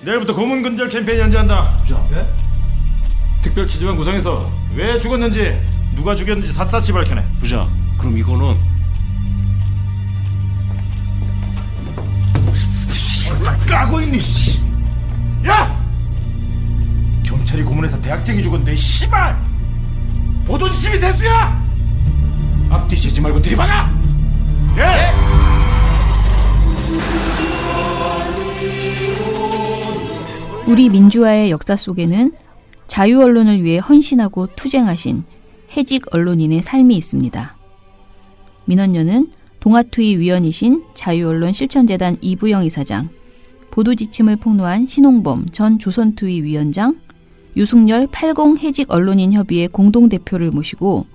내일부터 고문근절 캠페인 연재한다. 부장. 예? 특별 취재반 구성해서 왜 죽었는지, 누가 죽였는지 샅샅이 밝혀내. 부장, 그럼 이거는 까고 있니? 야! 경찰이 고문해서 대학생이 죽었는데 씨발! 보도지심이 대수야! 앞뒤 재지 말고 들이박아! 예! 우리 민주화의 역사 속에는 자유 언론을 위해 헌신하고 투쟁하신 해직 언론인의 삶이 있습니다. 민언녀는 동아투위 위원이신 자유언론 실천재단 이부영 이사장, 보도지침을 폭로한 신홍범 전 조선투위 위원장, 유승열 80 해직 언론인 협의회 공동대표를 모시고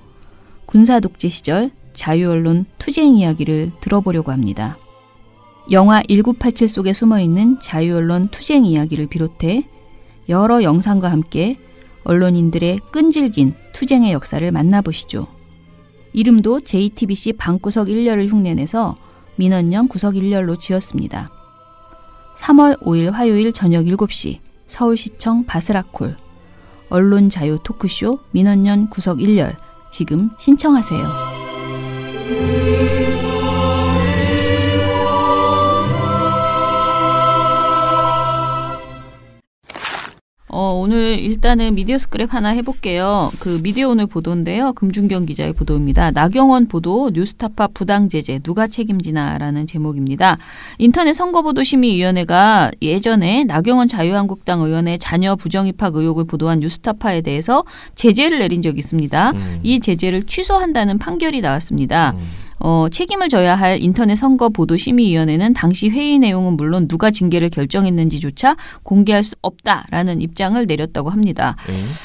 군사독재 시절 자유언론 투쟁 이야기를 들어보려고 합니다. 영화 1987 속에 숨어있는 자유언론 투쟁 이야기를 비롯해 여러 영상과 함께 언론인들의 끈질긴 투쟁의 역사를 만나보시죠. 이름도 JTBC 방구석 일렬을 흉내내서 민언녕 구석 일렬로 지었습니다. 3월 5일 화요일 저녁 7시 서울시청 바스락홀 언론자유 토크쇼 민언녕 구석 일렬 지금 신청하세요. 오늘 일단은 미디어 스크랩 하나 해볼게요. 그 미디어 오늘 보도인데요. 금준경 기자의 보도입니다. 나경원 보도 뉴스타파 부당 제재 누가 책임지나라는 제목입니다. 인터넷 선거보도심의위원회가 예전에 나경원 자유한국당 의원의 자녀 부정입학 의혹을 보도한 뉴스타파에 대해서 제재를 내린 적이 있습니다. 이 제재를 취소한다는 판결이 나왔습니다. 책임을 져야 할 인터넷 선거보도심의위원회는 당시 회의 내용은 물론 누가 징계를 결정했는지조차 공개할 수 없다라는 입장을 내렸다고 합니다.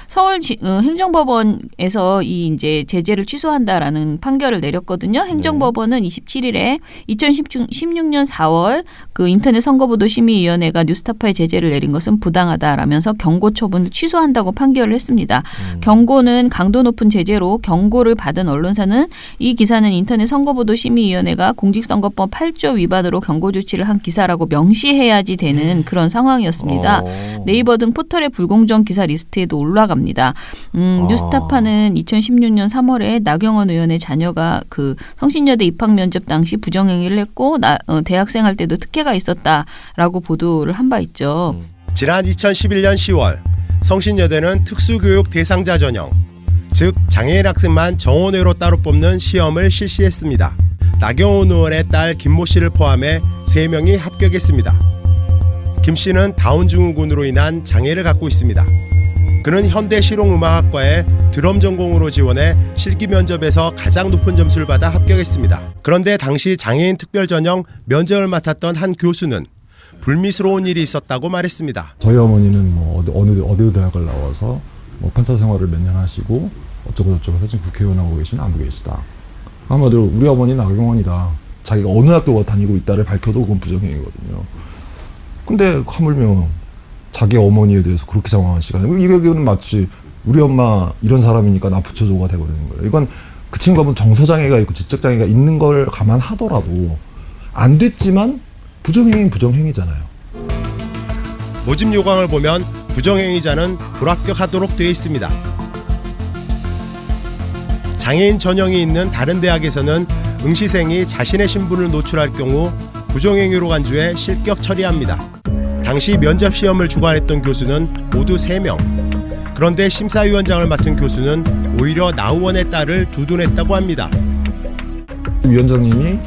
서울 행정법원에서 이 이제 제재를 취소한다라는 판결을 내렸거든요. 행정법원은 27일에 2016년 4월 그 인터넷 선거보도심의위원회가 뉴스타파에 제재를 내린 것은 부당하다라면서 경고 처분을 취소한다고 판결을 했습니다. 경고는 강도 높은 제재로 경고를 받은 언론사는 이 기사는 인터넷 선거보도심의위원회가 공직선거법 8조 위반으로 경고 조치를 한 기사라고 명시해야지 되는 그런 상황이었습니다. 네이버 등 포털의 불공정 기사 리스트에도 올라갑니다. 뉴스타파는 2016년 3월에 나경원 의원의 자녀가 그 성신여대 입학 면접 당시 부정행위를 했고 대학생 할 때도 특혜가 있었다라고 보도를 한 바 있죠. 지난 2011년 10월 성신여대는 특수교육 대상자 전형 즉 장애인 학생만 정원외로 따로 뽑는 시험을 실시했습니다. 나경원 의원의 딸 김모 씨를 포함해 3명이 합격했습니다. 김 씨는 다운 증후군으로 인한 장애를 갖고 있습니다. 그는 현대실용음악학과에 드럼 전공으로 지원해 실기 면접에서 가장 높은 점수를 받아 합격했습니다. 그런데 당시 장애인 특별 전형 면접을 맡았던 한 교수는 불미스러운 일이 있었다고 말했습니다. 저희 어머니는 뭐 어느 대학을 나와서 뭐 판사 생활을 몇 년 하시고 어쩌고 저쩌고 해서 지금 국회의원하고 계시는 안부 계시다. 한마디로 우리 어머니는 나경원이다. 자기가 어느 학교 다니고 있다를 밝혀도 그건 부정행위거든요. 근데 하물며 자기 어머니에 대해서 그렇게 장황한 시간에 이거는 마치 우리 엄마 이런 사람이니까 나 붙여줘가 돼버리는 거예요. 이건 그 친구가 정서장애가 있고 지적장애가 있는 걸 감안하더라도 안 됐지만 부정행위는 부정행위잖아요. 모집 요강을 보면 부정행위자는 불합격하도록 되어 있습니다. 장애인 전형이 있는 다른 대학에서는 응시생이 자신의 신분을 노출할 경우 부정행위로 간주해 실격 처리합니다. 당시 면접 시험을 주관했던 교수는 모두 3명. 그런데 심사위원장을 맡은 교수는 오히려 나 의원의 딸을 두둔했다고 합니다. 위원장님이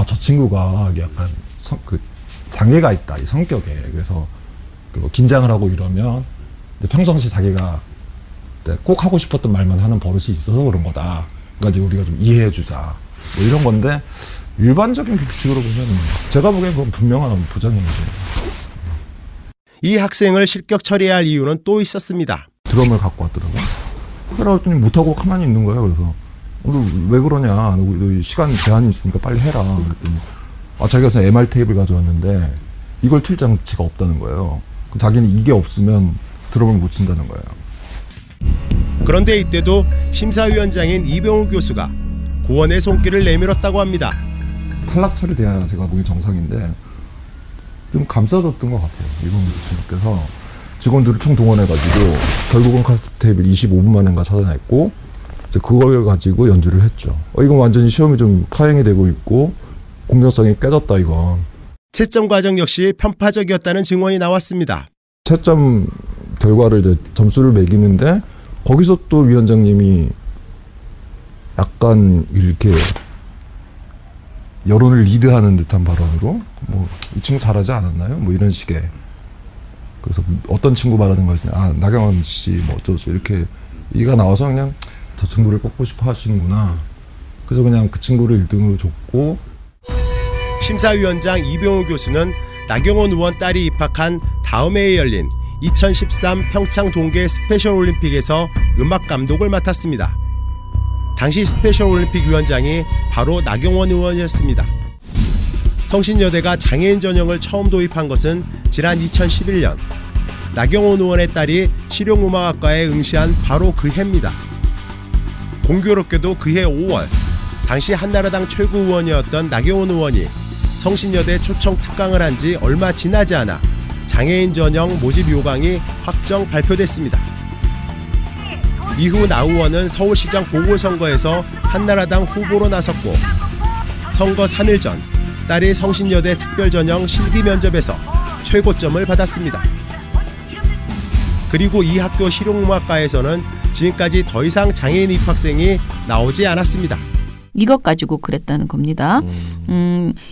저 친구가 약간 장애가 있다, 이 성격에. 그래서 긴장을 하고 이러면 평상시 자기가 꼭 하고 싶었던 말만 하는 버릇이 있어서 그런 거다. 그러니까 우리가 좀 이해해주자. 뭐 이런 건데 일반적인 규칙으로 보면 제가 보기엔 그건 분명한 부정행위죠. 이 학생을 실격 처리해야 할 이유는 또 있었습니다. 드럼을 갖고 왔더라고요. 그랬더니 못하고 가만히 있는 거예요. 그래서 왜 그러냐. 너 시간 제한이 있으니까 빨리 해라. 그랬더니 자기가 무슨 MR 테이블 가져왔는데 이걸 틀 장치가 없다는 거예요. 자기는 이게 없으면 드럼을 못 친다는 거예요. 그런데 이때도 심사위원장인 이병우 교수가 고원의 손길을 내밀었다고 합니다. 탈락 처리돼야 제가 보기엔 정상인데 좀 감싸줬던 것 같아요. 이범규 교수님께서 직원들을 총동원해가지고 결국은 카세트테이프를 25분 만인가 찾아냈고 이제 그걸 가지고 연주를 했죠. 이건 완전히 시험이 좀 파행이 되고 있고 공정성이 깨졌다 이건. 채점 과정 역시 편파적이었다는 증언이 나왔습니다. 채점 결과를 이제 점수를 매기는데 거기서 또 위원장님이 약간 이렇게 여론을 리드하는 듯한 발언으로 뭐 이 친구 잘하지 않았나요? 뭐 이런 식의. 그래서 어떤 친구 말하는 거지? 아, 나경원 씨 뭐 어쩌고 이렇게 얘기가 나와서 그냥 저 친구를 뽑고 싶어 하시는구나. 그래서 그냥 그 친구를 1등으로 줬고. 심사위원장 이병우 교수는 나경원 의원 딸이 입학한 다음 해에 열린 2013 평창 동계 스페셜 올림픽에서 음악 감독을 맡았습니다. 당시 스페셜 올림픽 위원장이 바로 나경원 의원이었습니다. 성신여대가 장애인 전형을 처음 도입한 것은 지난 2011년 나경원 의원의 딸이 실용음악학과에 응시한 바로 그 해입니다. 공교롭게도 그해 5월 당시 한나라당 최고 의원이었던 나경원 의원이 성신여대 초청 특강을 한 지 얼마 지나지 않아 장애인 전형 모집 요강이 확정 발표됐습니다. 이후 나 의원은 서울시장 보궐선거에서 한나라당 후보로 나섰고 선거 3일 전 딸이 성신여대 특별전형 실기 면접에서 최고점을 받았습니다. 그리고 이 학교 실용음악과에서는 지금까지 더 이상 장애인 입학생이 나오지 않았습니다. 이것 가지고 그랬다는 겁니다.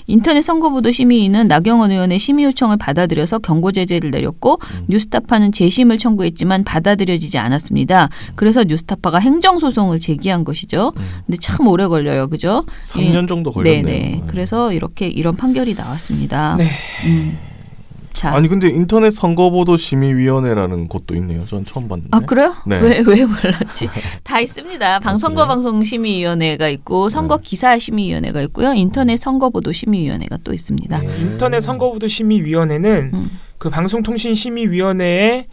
인터넷 선거보도 심의위는 나경원 의원의 심의 요청을 받아들여서 경고 제재를 내렸고 뉴스타파는 재심을 청구했지만 받아들여지지 않았습니다. 그래서 뉴스타파가 행정소송을 제기한 것이죠. 근데 참 오래 걸려요. 그죠? 3년 정도 걸렸네요. 네네. 그래서 이런 판결이 나왔습니다. 네. 자. 아니 근데 인터넷 선거보도 심의위원회라는 곳도 있네요. 전 처음 봤는데. 아 그래요? 네. 왜 몰랐지? 다 있습니다. 선거방송심의위원회가 있고 선거기사심의위원회가 있고요. 인터넷 선거보도 심의위원회가 또 있습니다. 인터넷 선거보도 심의위원회는 그 방송통신심의위원회에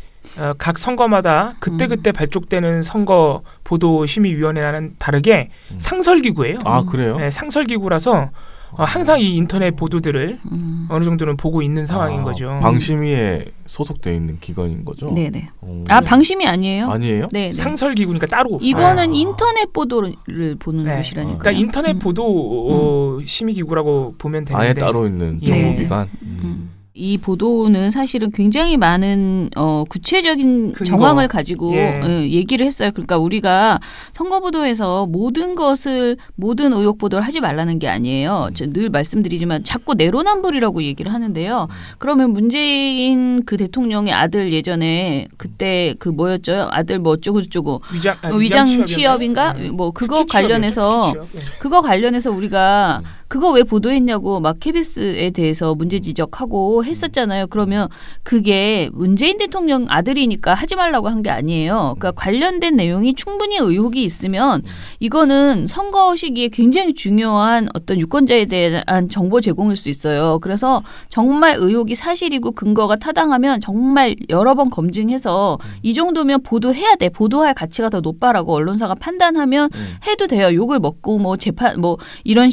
각 선거마다 그때그때 발족되는 선거 보도 심의위원회와는 다르게 상설기구예요. 아 그래요? 네, 상설기구라서 항상 이 인터넷 보도들을 어느 정도는 보고 있는 상황인 거죠. 방심위에 소속돼 있는 기관인 거죠? 네네. 아 방심이 아니에요? 아니에요? 네. 상설기구니까 따로. 이거는 인터넷 보도를 보는 네. 것이라니까요. 그러니까 인터넷 보도 심의기구라고 보면 되는데. 아예 따로 있는 정보기관. 이 보도는 사실은 굉장히 많은 구체적인 근거. 정황을 가지고 예. 얘기를 했어요. 그러니까 우리가 선거보도에서 모든 의혹 보도를 하지 말라는 게 아니에요. 저 늘 말씀드리지만 자꾸 내로남불이라고 얘기를 하는데요. 그러면 문재인 그 대통령의 아들 예전에 그때 그 뭐였죠? 아들 뭐 어쩌고 저쩌고 위장 취업인가? 뭐 그거 관련해서 그거 관련해서 우리가 그거 왜 보도했냐고 막 KBS에 대해서 문제 지적하고 했었잖아요. 그러면 그게 문재인 대통령 아들이니까 하지 말라고 한 게 아니에요. 그러니까 관련된 내용이 충분히 의혹이 있으면 이거는 선거 시기에 굉장히 중요한 어떤 유권자에 대한 정보 제공일 수 있어요. 그래서 정말 의혹이 사실이고 근거가 타당하면 정말 여러 번 검증해서 이 정도면 보도해야 돼. 보도할 가치가 더 높아라고 언론사가 판단하면 해도 돼요. 욕을 먹고 뭐 재판 뭐 이런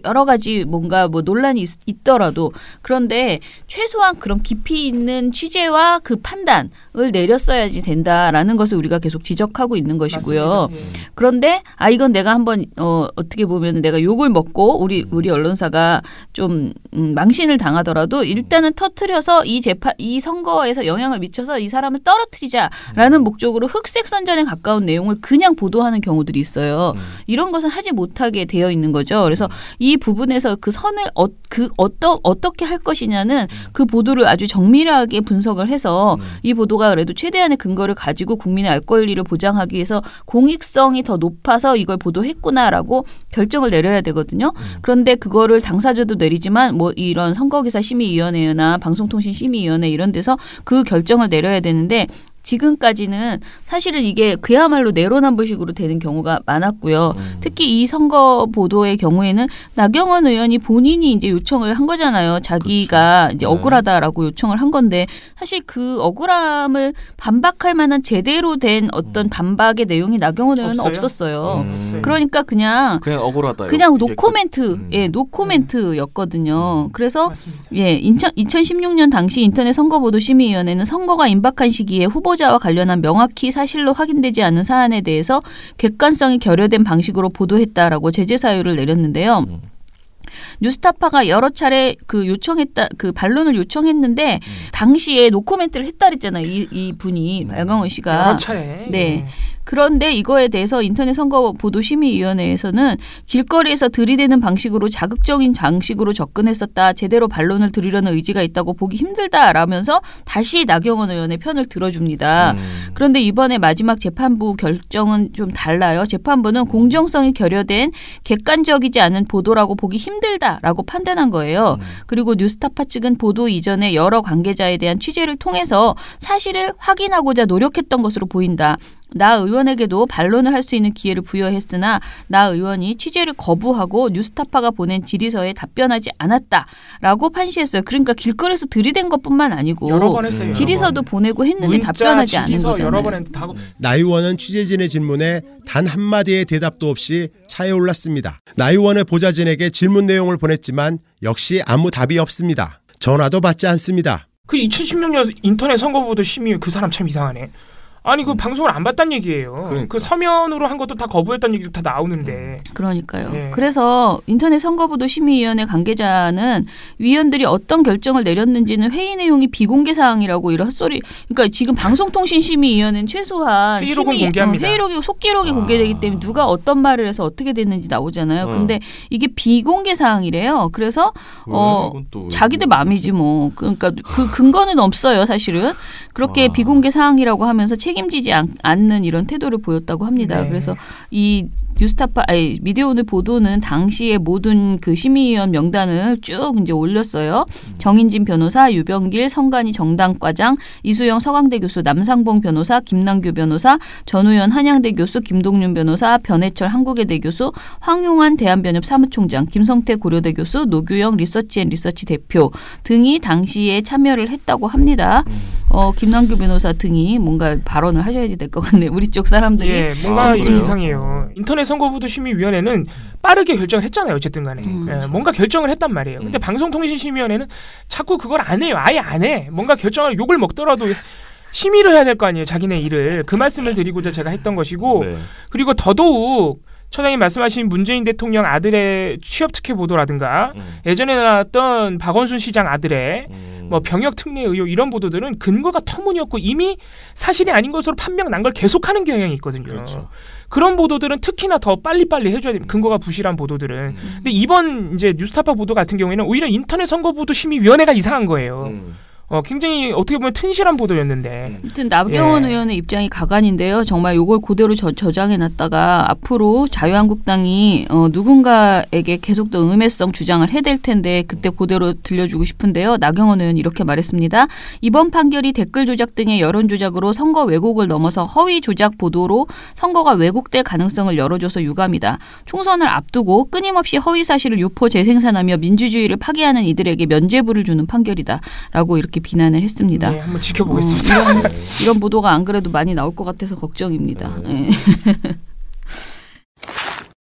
여러 가지 뭔가 뭐 논란이 있더라도 그런데 최소한 그런 깊이 있는 취재와 그 판단을 내렸어야지 된다라는 것을 우리가 계속 지적하고 있는 것이고요. 맞습니다. 그런데 이건 내가 한번 어떻게 보면 내가 욕을 먹고 우리 언론사가 좀 망신을 당하더라도 일단은 터트려서 이 선거에서 영향을 미쳐서 이 사람을 떨어뜨리자라는 목적으로 흑색 선전에 가까운 내용을 그냥 보도하는 경우들이 있어요. 이런 것은 하지 못하게 되어 있는 거죠. 그래서 이 부분에서 그 선을 어떻게 할 것이냐는 그 보도를 아주 정밀하게 분석을 해서 이 보도가 그래도 최대한의 근거를 가지고 국민의 알 권리를 보장하기 위해서 공익성이 더 높아서 이걸 보도했구나라고 결정을 내려야 되거든요. 그런데 그거를 당사자도 내리지만 뭐 이런 선거기사 심의위원회나 방송통신심의위원회 이런 데서 그 결정을 내려야 되는데 지금까지는 사실은 이게 그야말로 내로남불식으로 되는 경우가 많았고요. 특히 이 선거 보도의 경우에는 나경원 의원이 본인이 이제 요청을 한 거잖아요. 자기가 그렇죠. 이제 억울하다라고 요청을 한 건데 사실 그 억울함을 반박할 만한 제대로 된 어떤 반박의 내용이 나경원 의원은 없었어요. 그러니까 그냥 억울하다. 그냥 노코멘트, 노코멘트였거든요. 그래서 맞습니다. 2016년 당시 인터넷 선거보도심의위원회는 선거가 임박한 시기에 후보자와 관련한 명확히 사실로 확인되지 않은 사안에 대해서 객관성이 결여된 방식으로 보도했다라고 제재 사유를 내렸는데요. 뉴스타파가 여러 차례 그 반론을 요청했는데 당시에 노코멘트를 했다 그랬잖아요. 이 분이 나경원 씨가 여러 차례. 네. 그런데 이거에 대해서 인터넷 선거보도심의위원회에서는 길거리에서 들이대는 방식으로 자극적인 방식으로 접근했었다. 제대로 반론을 들으려는 의지가 있다고 보기 힘들다라면서 다시 나경원 의원의 편을 들어줍니다. 그런데 이번에 마지막 재판부 결정은 좀 달라요. 재판부는 공정성이 결여된 객관적이지 않은 보도라고 보기 힘들다라고 판단한 거예요. 그리고 뉴스타파 측은 보도 이전에 여러 관계자에 대한 취재를 통해서 사실을 확인하고자 노력했던 것으로 보인다. 나 의원에게도 반론을 할 수 있는 기회를 부여했으나 나 의원이 취재를 거부하고 뉴스타파가 보낸 질의서에 답변하지 않았다라고 판시했어요. 그러니까 길거리에서 들이댄 것뿐만 아니고 여러 번 했어요. 질의서도 보내고 했는데 문자, 답변하지 않은 질의서 거잖아요. 여러 번 했는데 다 나 의원은 취재진의 질문에 단 한마디의 대답도 없이 차에 올랐습니다. 나 의원의 보좌진에게 질문 내용을 보냈지만 역시 아무 답이 없습니다. 전화도 받지 않습니다. 그 2016년 인터넷 선거보도 심의 그 사람 참 이상하네. 아니 그 방송을 안 봤단 얘기예요. 그러니까. 그 서면으로 한 것도 다 거부했다는 얘기도 다 나오는데. 그러니까요. 네. 그래서 인터넷 선거보도 심의위원회 관계자는 위원들이 어떤 결정을 내렸는지는 회의 내용이 비공개 사항이라고 이런 헛소리. 그러니까 지금 방송통신심의위원회는 최소한 회의록은 공개합니다. 회의록이 속기록이 공개되기 때문에 누가 어떤 말을 해서 어떻게 됐는지 나오잖아요. 근데 이게 비공개 사항이래요. 그래서 자기들 마음이지 뭐. 그러니까 그 근거는 없어요, 사실은. 그렇게 비공개 사항이라고 하면서 책임지지 않는 이런 태도를 보였다고 합니다. 네. 그래서 이 미디어오늘 보도는 당시의 모든 그 심의위원 명단을 쭉 이제 올렸어요. 정인진 변호사, 유병길, 성관이 정당과장, 이수영 서강대 교수, 남상봉 변호사, 김남규 변호사, 전우현 한양대 교수, 김동윤 변호사, 변해철 한국외대 교수, 황용환 대한변협 사무총장, 김성태 고려대 교수, 노규영 리서치앤리서치 대표 등이 당시에 참여를 했다고 합니다. 김남규 변호사 등이 뭔가 발언을 하셔야지 될 것 같네요. 우리 쪽 사람들이. 예, 뭔가 그래요? 이상해요. 인터넷 선거보도 심의위원회는 빠르게 결정을 했잖아요. 어쨌든 간에. 예, 뭔가 결정을 했단 말이에요. 근데 방송통신심의위원회는 자꾸 그걸 안 해요. 아예 안 해. 뭔가 결정을 욕을 먹더라도 심의를 해야 될 거 아니에요. 자기네 일을. 그 말씀을 드리고자 제가 했던 것이고 네. 그리고 더더욱 처장님 말씀하신 문재인 대통령 아들의 취업 특혜 보도라든가 예전에 나왔던 박원순 시장 아들의 뭐 병역 특례 의혹 이런 보도들은 근거가 터무니없고 이미 사실이 아닌 것으로 판명 난 걸 계속하는 경향이 있거든요. 그렇죠. 그런 보도들은 특히나 더 빨리빨리 해줘야 됩니다. 근거가 부실한 보도들은. 근데 이번 이제 뉴스타파 보도 같은 경우에는 오히려 인터넷 선거보도 심의위원회가 이상한 거예요. 굉장히 어떻게 보면 튼실한 보도였는데. 아무튼 나경원 의원의 입장이 가관인데요. 정말 이걸 그대로 저장해놨다가 앞으로 자유한국당이 누군가에게 계속 더 음해성 주장을 해댈 텐데 그때 그대로 들려주고 싶은데요. 나경원 의원이 이렇게 말했습니다. 이번 판결이 댓글 조작 등의 여론 조작으로 선거 왜곡을 넘어서 허위 조작 보도로 선거가 왜곡될 가능성을 열어줘서 유감이다. 총선을 앞두고 끊임없이 허위 사실을 유포 재생산하며 민주주의를 파괴하는 이들에게 면죄부를 주는 판결이다. 라고 이렇게 비난을 했습니다. 네, 한번 지켜보겠습니다. 이런 보도가 안 그래도 많이 나올 것 같아서 걱정입니다. 네.